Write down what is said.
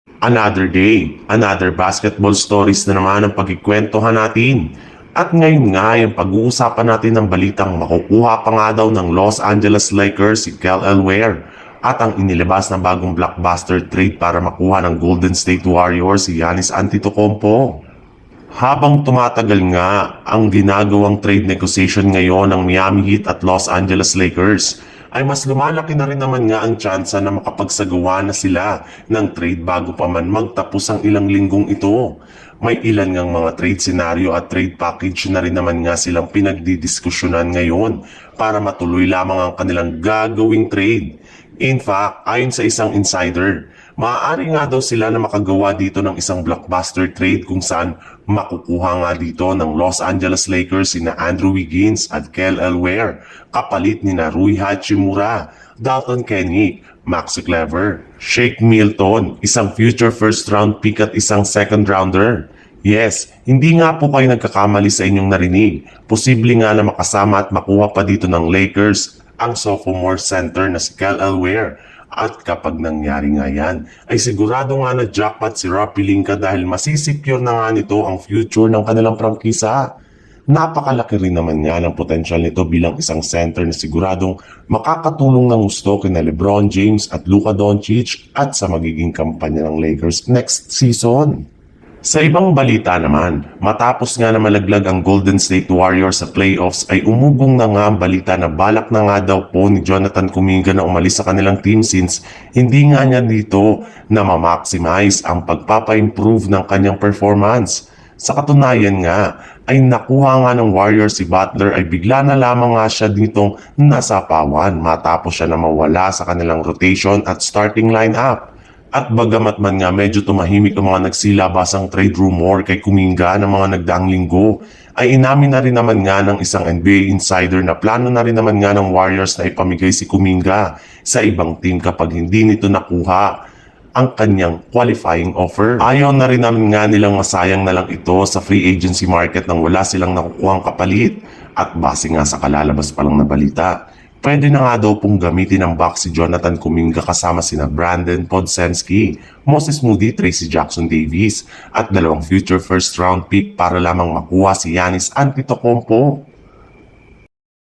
Another day, another basketball stories na naman ang pagkikwentuhan natin. At ngayon nga, yung pag-uusapan natin ng balitang makukuha pa nga daw ng Los Angeles Lakers si Kel'el Ware at ang inilabas na bagong blockbuster trade para makuha ng Golden State Warriors si Giannis Antetokounmpo. Habang tumatagal nga ang ginagawang trade negotiation ngayon ng Miami Heat at Los Angeles Lakers, ay mas lumalaki na rin naman nga ang tsansa na makapagsagawa na sila ng trade bago pa man magtapos ang ilang linggong ito. May ilan ngang mga trade scenario at trade package na rin naman nga silang pinagdidiskusyonan ngayon para matuloy lamang ang kanilang gagawing trade. In fact, ayon sa isang insider, maaari nga daw sila na makagawa dito ng isang blockbuster trade kung saan makukuha nga dito ng Los Angeles Lakers sina Andrew Wiggins at Kel'el Ware kapalit ni Rui Hachimura, Dalton Kenny, Maxi Kleber, Shake Milton, isang future first round pick at isang second rounder. Yes, hindi nga po kayo nagkakamali sa inyong narinig. Posible nga na makasama at makuha pa dito ng Lakers ang sophomore center na si Kel'el Ware. At kapag nangyari nga yan, ay sigurado nga na jackpot si Rob Pelinka dahil masisecure na nga nito ang future ng kanilang prangkisa. Napakalaki rin naman nga ng potensyal nito bilang isang center na siguradong makakatulong ng gusto kina LeBron James at Luka Doncic at sa magiging kampanya ng Lakers next season. Sa ibang balita naman, matapos nga na malaglag ang Golden State Warriors sa playoffs ay umugong na nga ang balita na balak na nga daw po ni Jonathan Kuminga na umalis sa kanilang team since hindi nga niya dito na ma-maximize ang pagpapa-improve ng kanyang performance. Sa katunayan nga, ay nakuha nga ng Warriors si Butler ay bigla na lamang nga siya ditong nasapawan matapos siya na mawala sa kanilang rotation at starting lineup. At bagamat man nga medyo tumahimik ang mga nagsilabasang trade rumor kay Kuminga ng mga nagdaang linggo, ay inamin na rin naman nga ng isang NBA insider na plano na rin naman nga ng Warriors na ipamigay si Kuminga sa ibang team kapag hindi nito nakuha ang kanyang qualifying offer. Ayaw na rin naman nga nilang masayang na lang ito sa free agency market nang wala silang nakukuhang kapalit. At base nga sa kalalabas pa lang na balita, pwede na nga daw pong gamitin ng Bucks si Jonathan Kuminga kasama sina Brandon Podsenski, Moses Moody, Tracy Jackson Davis at dalawang future first round pick para lamang makuha si Giannis Antetokounmpo.